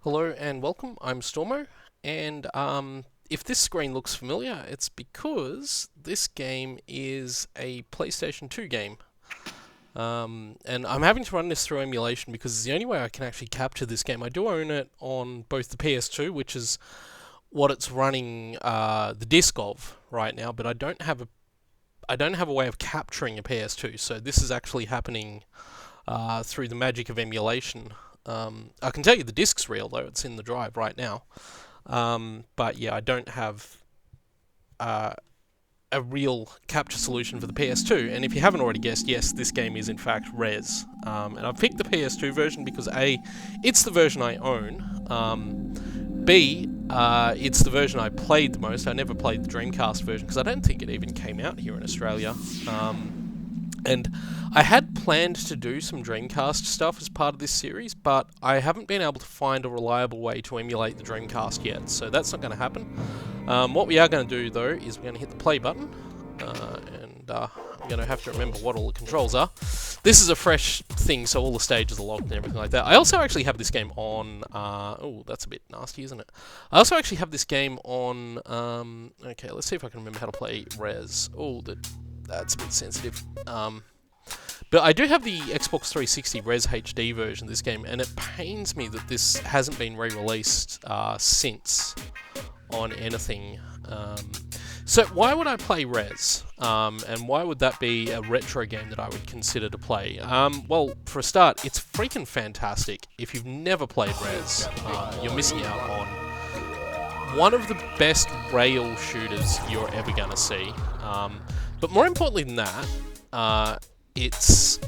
Hello and welcome, I'm Stormo, and if this screen looks familiar, it's because this game is a PlayStation 2 game. And I'm having to run this through emulation because it's the only way I can actually capture this game. I do own it on both the PS2, which is what it's running the disc of right now, but I don't have a way of capturing a PS2, so this is actually happening through the magic of emulation. I can tell you the disc's real though; it's in the drive right now. But yeah, I don't have a real capture solution for the PS2. And if you haven't already guessed, yes, this game is in fact Res. And I've picked the PS2 version because A, it's the version I own. B, it's the version I played the most. I never played the Dreamcast version because I don't think it even came out here in Australia. And I had planned to do some Dreamcast stuff as part of this series, but I haven't been able to find a reliable way to emulate the Dreamcast yet, so that's not going to happen. What we are going to do, though, is we're going to hit the play button, and I'm going to have to remember what all the controls are. This is a fresh thing, so all the stages are locked and everything like that. I also actually have this game on... oh, that's a bit nasty, isn't it? I also actually have this game on... okay, let's see if I can remember how to play Res. Oh, that's a bit sensitive. But I do have the Xbox 360 Res HD version of this game, and it pains me that this hasn't been re-released since on anything. So why would I play Res? And why would that be a retro game that I would consider to play? Well, for a start, it's freaking fantastic. If you've never played Res, you're missing out on one of the best rail shooters you're ever going to see. But more importantly than that, it's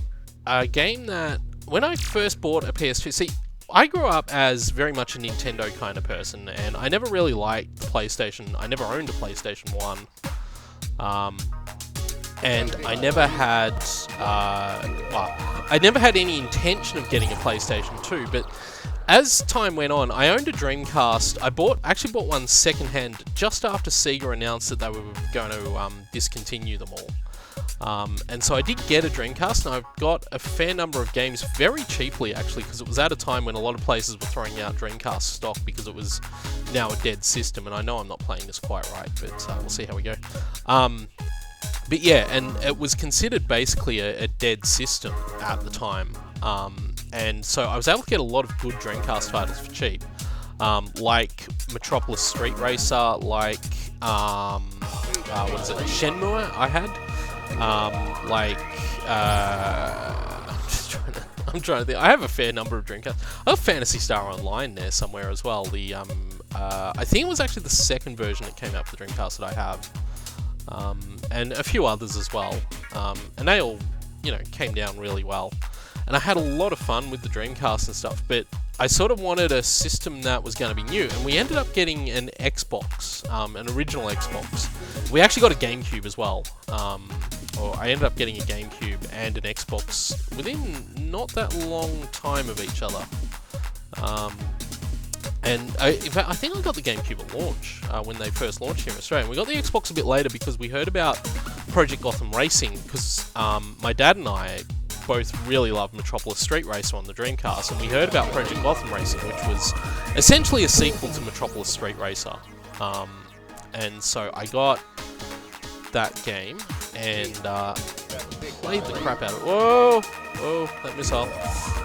a game that, when I first bought a PS2, see, I grew up as very much a Nintendo kind of person, and I never really liked the PlayStation. I never owned a PlayStation 1. And I never had, I never had any intention of getting a PlayStation 2, but as time went on, I owned a Dreamcast. I actually bought one secondhand just after Sega announced that they were going to discontinue them all. And so I did get a Dreamcast, and I've got a fair number of games very cheaply, actually, because it was at a time when a lot of places were throwing out Dreamcast stock because it was now a dead system, and I know I'm not playing this quite right, but we'll see how we go. But yeah, and it was considered basically a dead system at the time. And so I was able to get a lot of good Dreamcast titles for cheap, like Metropolis Street Racer, like what is it, Shenmue I had, I'm trying to think. I have a fair number of Dreamcast. I have Phantasy Star Online there somewhere as well. The I think it was actually the second version that came out for the Dreamcast that I have, and a few others as well, and they all, came down really well. And I had a lot of fun with the Dreamcast and stuff, but I sort of wanted a system that was going to be new, and we ended up getting an Xbox, an original Xbox. We actually got a GameCube as well, or I ended up getting a GameCube and an Xbox within not that long time of each other. And in fact, I think I got the GameCube at launch, when they first launched here in Australia. And we got the Xbox a bit later because we heard about Project Gotham Racing, because my dad and I both really loved Metropolis Street Racer on the Dreamcast, and we heard about Project Gotham Racing, which was essentially a sequel to Metropolis Street Racer. And so I got that game and played the crap out of it. Whoa, that missile.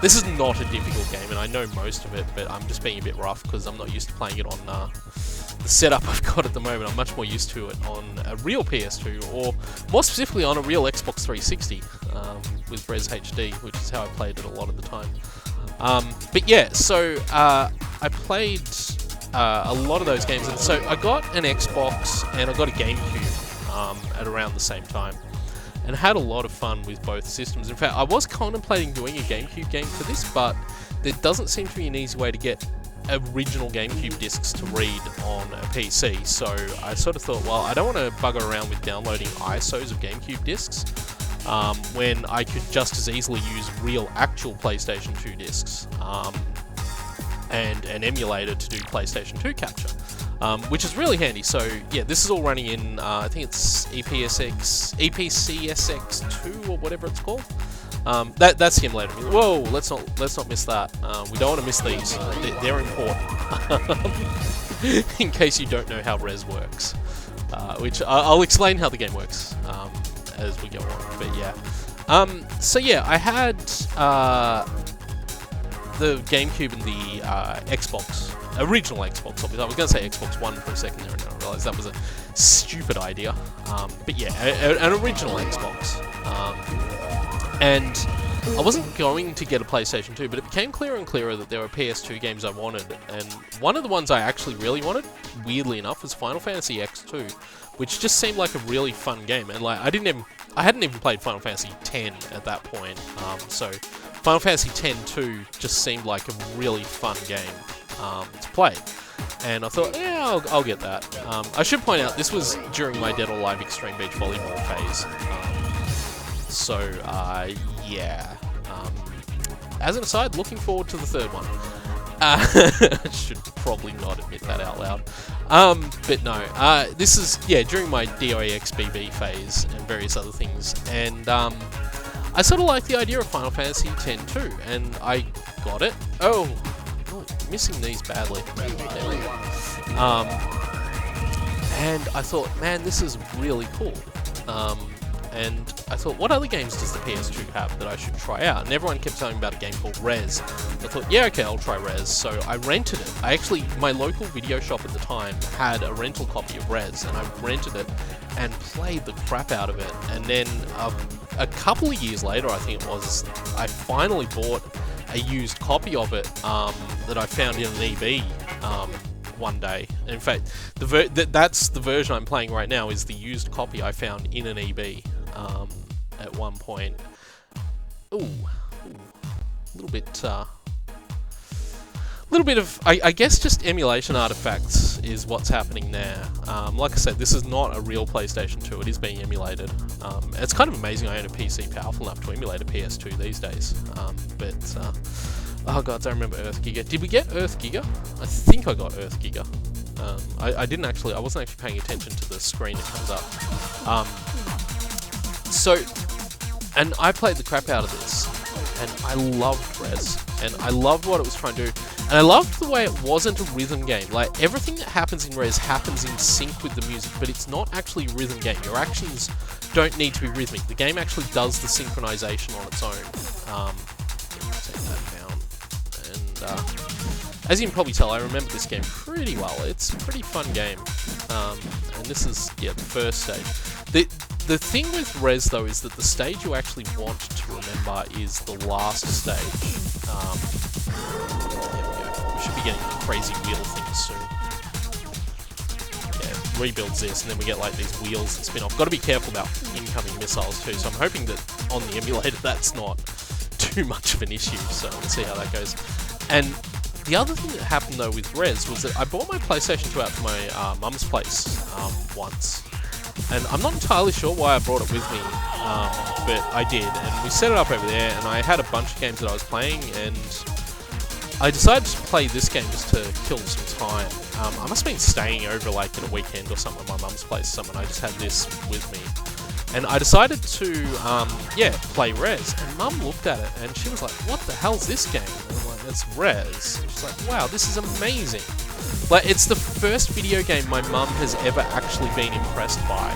This is not a difficult game, and I know most of it, but I'm just being a bit rough because I'm not used to playing it on the setup I've got at the moment. I'm much more used to it on a real PS2, or more specifically on a real Xbox 360 with Res HD, which is how I played it a lot of the time. But yeah, so I played a lot of those games, and so I got an Xbox and I got a GameCube at around the same time, and had a lot of fun with both systems. In fact, I was contemplating doing a GameCube game for this, but there doesn't seem to be an easy way to get original GameCube discs to read on a PC, so I sort of thought, well, I don't want to bugger around with downloading ISOs of GameCube discs, when I could just as easily use real actual PlayStation 2 discs, and an emulator to do PlayStation 2 capture, which is really handy. So yeah, this is all running in, I think it's EPCSX2 or whatever it's called. That's him later. Whoa, let's not miss that. We don't want to miss these. They're important. In case you don't know how res works, which I'll explain how the game works as we go on. But yeah, so yeah, I had the GameCube and the Xbox, original Xbox. Obviously, I was going to say Xbox One for a second there, and I realised that was a stupid idea. But yeah, an original Xbox. And I wasn't going to get a PlayStation 2, but it became clearer and clearer that there were PS2 games I wanted, and one of the ones I actually really wanted, weirdly enough, was Final Fantasy X2, which just seemed like a really fun game, and like I hadn't even played Final Fantasy X at that point, so Final Fantasy X-2 just seemed like a really fun game to play. And I thought, yeah, I'll get that. I should point out, this was during my Dead or Alive Extreme Beach Volleyball phase. Yeah. As an aside, looking forward to the third one. I should probably not admit that out loud. But no, this is, yeah, during my DOEXBB phase and various other things. And I sort of like the idea of Final Fantasy X too, and I got it. Oh, missing these badly. There we go. And I thought, man, this is really cool. And I thought, what other games does the PS2 have that I should try out? And everyone kept telling me about a game called Rez. I thought, yeah, okay, I'll try Rez. So I rented it. My local video shop at the time had a rental copy of Rez, and I rented it and played the crap out of it. And then a couple of years later, I think it was, I finally bought a used copy of it that I found in an EB one day. And in fact, that's the version I'm playing right now, is the used copy I found in an EB at one point. Ooh, a little bit of, I guess, just emulation artifacts is what's happening there. Like I said, this is not a real PlayStation 2, it is being emulated. It's kind of amazing I own a PC powerful enough to emulate a PS2 these days. Oh god, I remember Earth Giga. Did we get Earth Giga? I think I got Earth Giga. I wasn't actually paying attention to the screen that comes up. And I played the crap out of this, and I loved Rez, and I loved what it was trying to do, and I loved the way it wasn't a rhythm game. Like, everything that happens in Rez happens in sync with the music, but it's not actually a rhythm game. Your actions don't need to be rhythmic. The game actually does the synchronization on its own. Take that down. And as you can probably tell, I remember this game pretty well. It's a pretty fun game. And this is, yeah, the first stage. The thing with Rez, though, is that the stage you actually want to remember is the last stage. There we go. We should be getting the crazy wheel things soon. Yeah, rebuilds this, and then we get like these wheels that spin off. Got to be careful about incoming missiles too, so I'm hoping that on the emulator that's not too much of an issue, so let's see how that goes. And the other thing that happened though with Rez was that I brought my PlayStation 2 out to my mum's place once. And I'm not entirely sure why I brought it with me, but I did, and we set it up over there, and I had a bunch of games that I was playing, and I decided to play this game just to kill some time. I must have been staying over like at a weekend or something at my mum's place or something. I just had this with me. And I decided to, play Rez, and Mum looked at it, and she was like, what the hell's this game? And I'm like, it's Rez. She's like, wow, this is amazing. Like, it's the first video game my mum has ever actually been impressed by.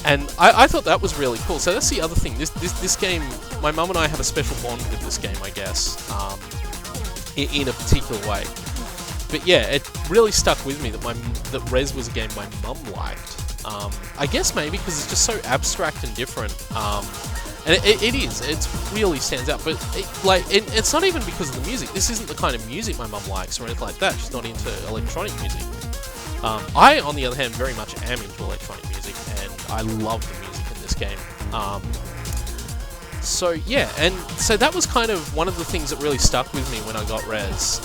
And I thought that was really cool. So that's the other thing. This game, my mum and I have a special bond with this game, I guess, in a particular way. But yeah, it really stuck with me that Rez was a game my mum liked. I guess maybe because it's just so abstract and different. And it is. It really stands out. But it's not even because of the music. This isn't the kind of music my mum likes or anything like that. She's not into electronic music. I, on the other hand, very much am into electronic music, and I love the music in this game. So yeah, and so that was kind of one of the things that really stuck with me when I got Rez.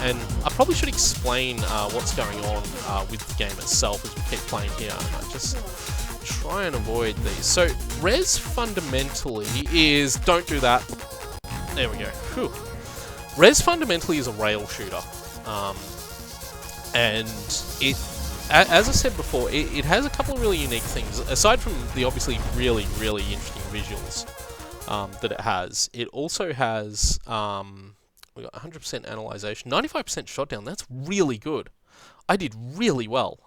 And I probably should explain what's going on with the game itself as we keep playing here. I just try and avoid these. So Rez fundamentally is, don't do that. There we go. Whew. Rez fundamentally is a rail shooter, and it, as I said before, it has a couple of really unique things aside from the obviously really interesting visuals. that it has. It also has we got 100% analyzation, 95% shot down. That's really good. I did really well,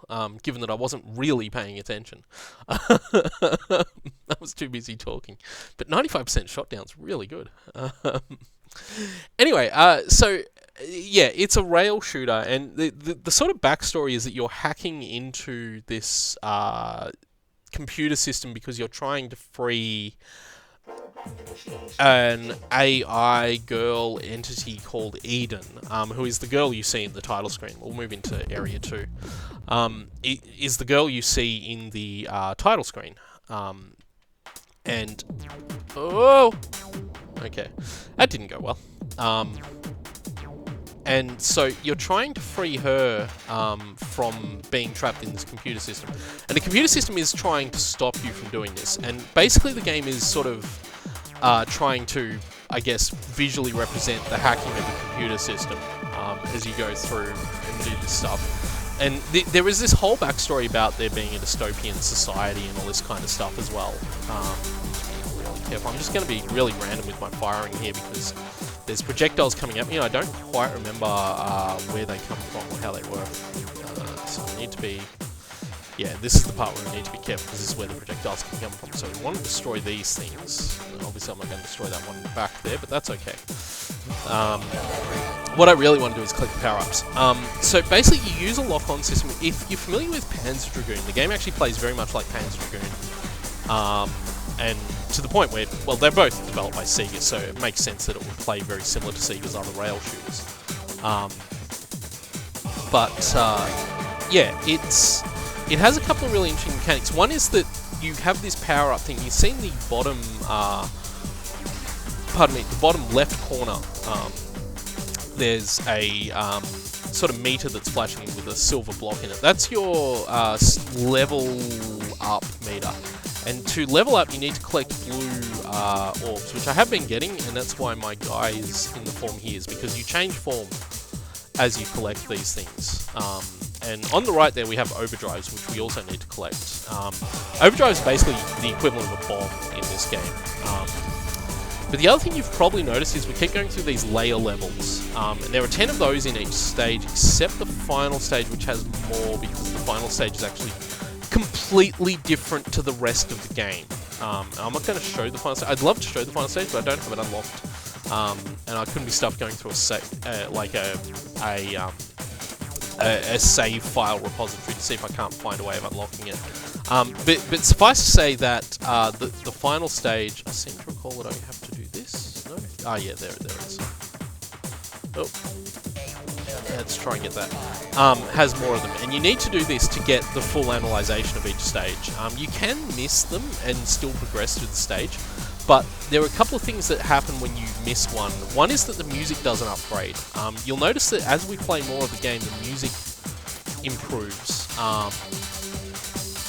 given that I wasn't really paying attention. I was too busy talking. But 95% shot down's really good. Anyway, so yeah, it's a rail shooter, and the sort of backstory is that you're hacking into this computer system because you're trying to free an AI girl entity called Eden, who is the girl you see in the title screen. We'll move into Area 2. It is the girl you see in the title screen. And... Oh! Okay. That didn't go well. And so you're trying to free her from being trapped in this computer system. And the computer system is trying to stop you from doing this. And basically the game is sort of trying to, I guess, visually represent the hacking of the computer system as you go through and do this stuff. And there is this whole backstory about there being a dystopian society and all this kind of stuff as well. Really careful. I'm just going to be really random with my firing here because there's projectiles coming at me. I don't quite remember where they come from or how they work. So I need to be... Yeah, this is the part where I need to be careful because this is where the projectiles can come from. So we want to destroy these things. Obviously I'm not going to destroy that one in the back there, but that's okay. What I really want to do is collect the power-ups. So basically you use a lock-on system. If you're familiar with Panzer Dragoon, the game actually plays very much like Panzer Dragoon. And to the point where, well, they're both developed by Sega, so it makes sense that it would play very similar to Sega's other rail shooters. Yeah, it has a couple of really interesting mechanics. One is that you have this power-up thing. You've seen the bottom, the bottom left corner. There's a sort of meter that's flashing with a silver block in it. That's your level up meter. And to level up, you need to collect blue orbs, which I have been getting, and that's why my guy is in the form he is, because you change form as you collect these things. And on the right there, we have overdrives, which we also need to collect. Overdrive is basically the equivalent of a bomb in this game. But the other thing you've probably noticed is we keep going through these layer levels. And there are 10 of those in each stage, except the final stage, which has more, because the final stage is actually completely different to the rest of the game. I'm not going to show the final stage. I'd love to show the final stage, but I don't have it unlocked. And I couldn't be stuffed going through a save file repository to see if I can't find a way of unlocking it. But suffice to say that the final stage, I seem to recall that I have to do this. No? Ah, yeah, there it is. Oh, let's try and get that. Has more of them, and you need to do this to get the full analyzation of each stage. You can miss them and still progress through the stage. But there are a couple of things that happen when you miss one. One is that the music doesn't upgrade. You'll notice that as we play more of the game, the music improves.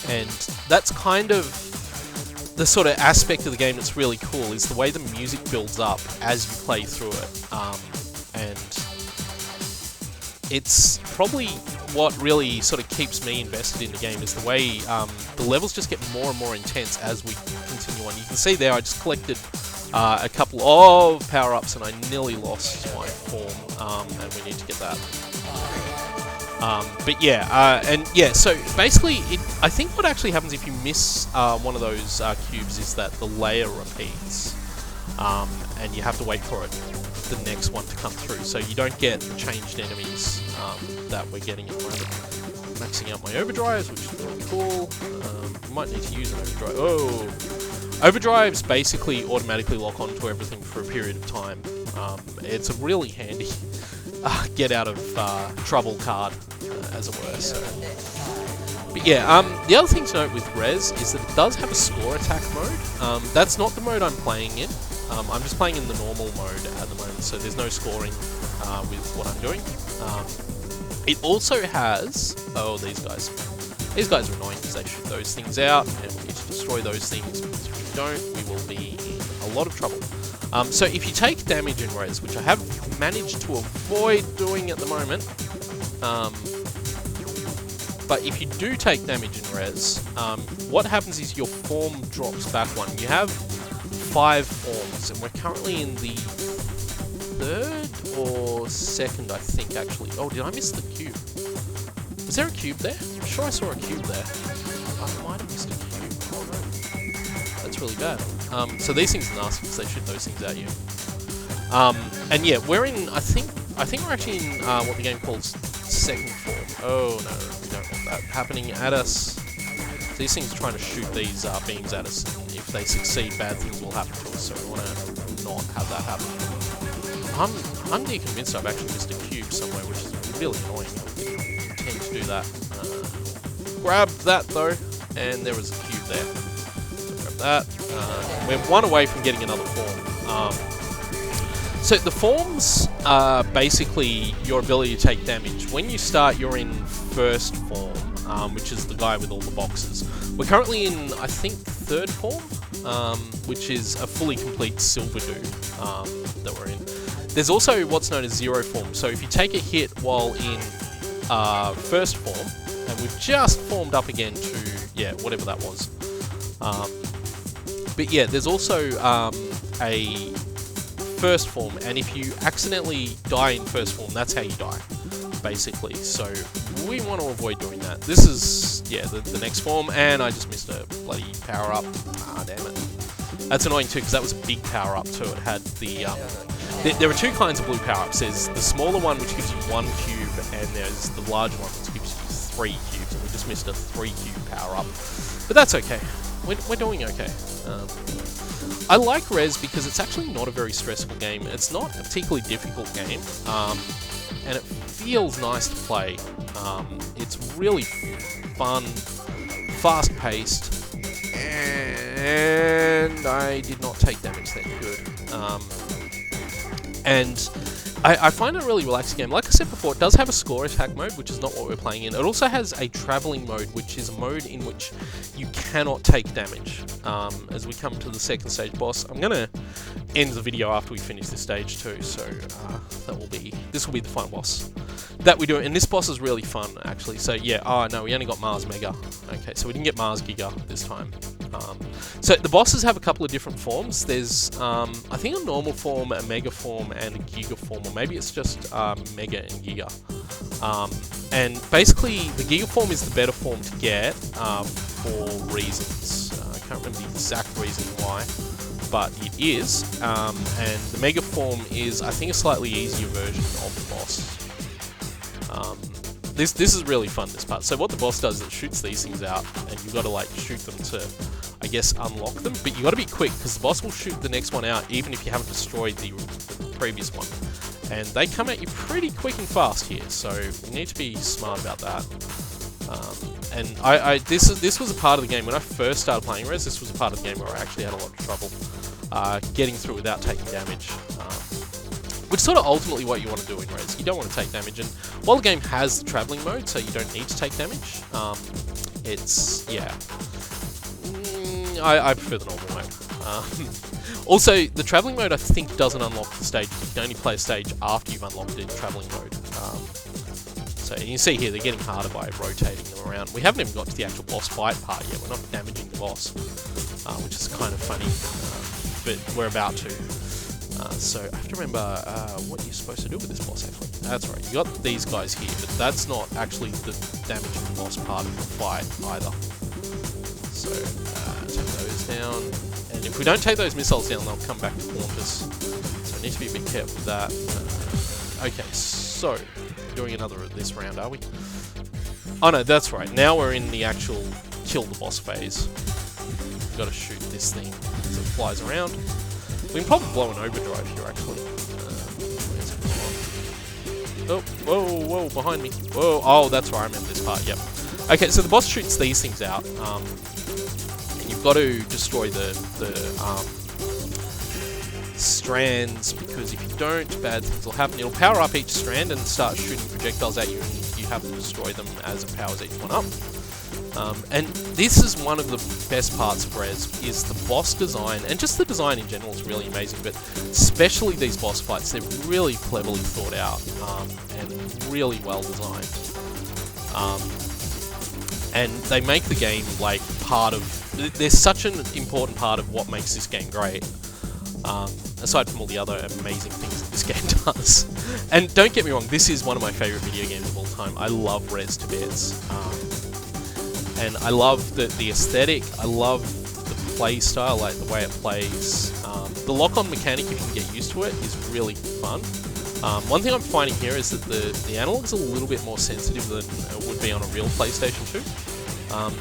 And that's kind of the sort of aspect of the game that's really cool, is the way the music builds up as you play through it. And it's probably what really sort of keeps me invested in the game, is the way the levels just get more and more intense as we continue on. You can see there I just collected a couple of power-ups and I nearly lost my form, and we need to get that. But yeah, so basically I think what actually happens if you miss one of those cubes is that the layer repeats, and you have to wait for it, the next one to come through, so you don't get the changed enemies that we're getting at the moment. Maxing out my overdrives, which is really cool. Might need to use an overdrive. Oh! Overdrives basically automatically lock onto everything for a period of time. It's a really handy get out of trouble card, as it were. So. But yeah, the other thing to note with Res is that it does have a score attack mode. That's not the mode I'm playing in. I'm just playing in the normal mode at the moment, so there's no scoring with what I'm doing. It also has... Oh, these guys. These guys are annoying because they shoot those things out, and we need to destroy those things, because if we don't, we will be in a lot of trouble. So if you take damage in Res, which I have managed to avoid doing at the moment, but if you do take damage in Res, what happens is your form drops back one. You have 5 forms, and we're currently in the 3rd or 2nd, I think, actually. Oh, did I miss the cube? Was there a cube there? I'm sure I saw a cube there. I might have missed a cube. Oh no. That's really bad. So these things are nasty because they shoot those things at you. And yeah, we're in, I think we're actually in what the game calls 2nd form. Oh no, we don't want that happening at us. These things are trying to shoot these beams at us, and if they succeed, bad things will happen to us, so we want to not have that happen. I'm near convinced I've actually missed a cube somewhere, which is really annoying. I tend to do that. Grab that though, and there was a cube there. So grab that. We're one away from getting another form. So the forms are basically your ability to take damage. When you start, you're in 1st form, which is the guy with all the boxes. We're currently in, I think, 3rd form, which is a fully complete silver dude that we're in. There's also what's known as 0 form. So if you take a hit while in 1st form, and we've just formed up again to, yeah, whatever that was. But yeah, there's also a 1st form, and if you accidentally die in 1st form, that's how you die, basically. So we want to avoid doing that. This is, yeah, the next form, and I just missed a bloody power-up. Ah, damn it. That's annoying too, because that was a big power-up too. It had the, there are 2 kinds of blue power-ups. There's the smaller one, which gives you 1 cube, and there's the larger one, which gives you 3 cubes, and we just missed a 3-cube power-up. But that's okay. We're doing okay. I like Rez because it's actually not a very stressful game. It's not a particularly difficult game, and it feels nice to play. It's really fun, fast-paced, and I did not take damage then. Good. And I find it a really relaxing game. Like I said before, it does have a score attack mode, which is not what we're playing in. It also has a traveling mode, which is a mode in which you cannot take damage. As we come to the 2nd stage boss, I'm going to end the video after we finish this stage too, so this will be the final boss that we do. And this boss is really fun, actually. So yeah, oh no, we only got Mars Mega. Okay, so we didn't get Mars Giga this time. So the bosses have a couple of different forms. There's, I think, a normal form, a mega form, and a giga form, or maybe it's just mega and giga. And basically, the giga form is the better form to get for reasons. I can't remember the exact reason why, but it is. And the mega form is, I think, a slightly easier version of the boss. This is really fun, this part. So what the boss does is it shoots these things out, and you've got to like shoot them to, I guess, unlock them. But you got to be quick, because the boss will shoot the next one out, even if you haven't destroyed the previous one. And they come at you pretty quick and fast here, so you need to be smart about that. And this was a part of the game when I first started playing Rez. This was a part of the game where I actually had a lot of trouble getting through without taking damage. Which is sort of ultimately what you want to do in Rez. You don't want to take damage, and while the game has the traveling mode, so you don't need to take damage, it's, yeah. I prefer the normal mode. Also, the traveling mode, I think, doesn't unlock the stage. You can only play a stage after you've unlocked it in traveling mode. So you can see here, they're getting harder by rotating them around. We haven't even got to the actual boss fight part yet. We're not damaging the boss, which is kind of funny, but we're about to. So I have to remember what you're supposed to do with this boss, actually. That's right, you got these guys here, but that's not actually the damaging the boss part of the fight either. So take those down, and if we don't take those missiles down, they'll come back to haunt us. So I need to be a bit careful with that. Okay, so we're doing another of this round, are we? Oh no, that's right. Now we're in the actual kill the boss phase. We've got to shoot this thing as it flies around. We can probably blow an overdrive here, actually. Oh, whoa, whoa, behind me. Whoa, oh, that's right, I remember this part, yep. Okay, so the boss shoots these things out, and you've got to destroy the strands, because if you don't, bad things will happen. It'll power up each strand and start shooting projectiles at you, and you have to destroy them as it powers each one up. And this is one of the best parts of Rez, is the boss design, and just the design in general is really amazing, but especially these boss fights, they're really cleverly thought out, and really well designed. And they make the game like part of, they're such an important part of what makes this game great. aside from all the other amazing things that this game does. And don't get me wrong, this is one of my favourite video games of all time. I love Res to bits. And I love the aesthetic, I love the play style, like the way it plays. The lock-on mechanic, if you can get used to it, is really fun. One thing I'm finding here is that the analog's a little bit more sensitive than it would be on a real PlayStation 2.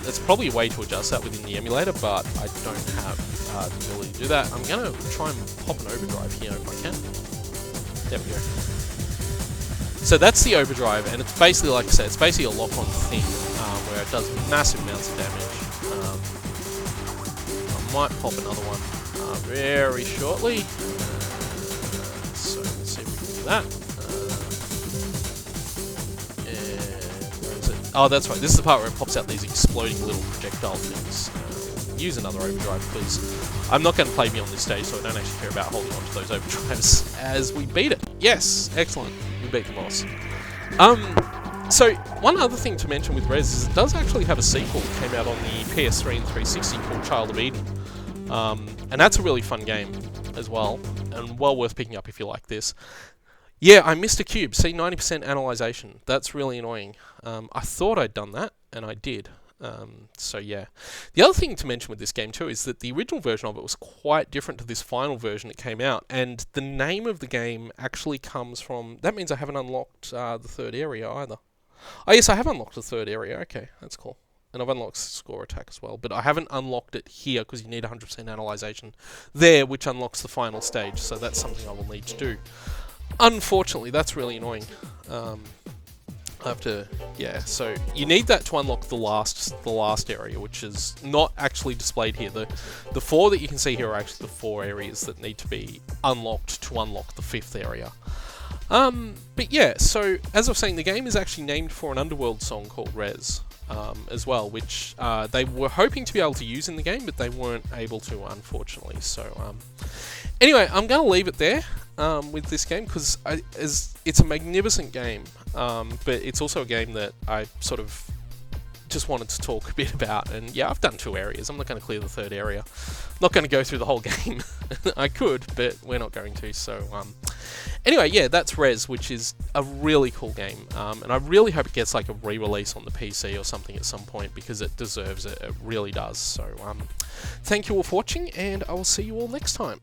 There's probably a way to adjust that within the emulator, but I don't have the ability to do that. I'm going to try and pop an overdrive here if I can. There we go. So that's the overdrive, and it's basically, like I said, it's basically a lock-on thing where it does massive amounts of damage. I might pop another one very shortly. So let's see if we can do that. And where is it? Oh, that's right. This is the part where it pops out these exploding little projectile things. Use another overdrive, because I'm not going to play beyond this stage, so I don't actually care about holding on to those overdrives as we beat it. Yes, excellent. We beat the boss. So one other thing to mention with Res is it does actually have a sequel that came out on the PS3 and 360 called Child of Eden. And that's a really fun game as well, and well worth picking up if you like this. Yeah, I missed a cube. See, 90% analyzation. That's really annoying. I thought I'd done that, and I did. So yeah. The other thing to mention with this game too is that the original version of it was quite different to this final version that came out, and the name of the game actually comes from... That means I haven't unlocked the third area either. Oh yes, I have unlocked the third area. Okay, that's cool. And I've unlocked Score Attack as well, but I haven't unlocked it here because you need 100% analyzation there, which unlocks the final stage, so that's something I will need to do. Unfortunately, that's really annoying. I have to, yeah, so you need that to unlock the last area, which is not actually displayed here. The 4 that you can see here are actually the 4 areas that need to be unlocked to unlock the 5th area. But yeah, so as I was saying, the game is actually named for an Underworld song called Res as well, which they were hoping to be able to use in the game, but they weren't able to, unfortunately. So anyway, I'm going to leave it there with this game, because it's a magnificent game, but it's also a game that I sort of just wanted to talk a bit about. And yeah, I've done 2 areas. I'm not going to clear the 3rd area. I'm not going to go through the whole game. I could, but we're not going to. So anyway, yeah, that's Res, which is a really cool game, and I really hope it gets like a re-release on the PC or something at some point, because it deserves it. It really does. So thank you all for watching, and I will see you all next time.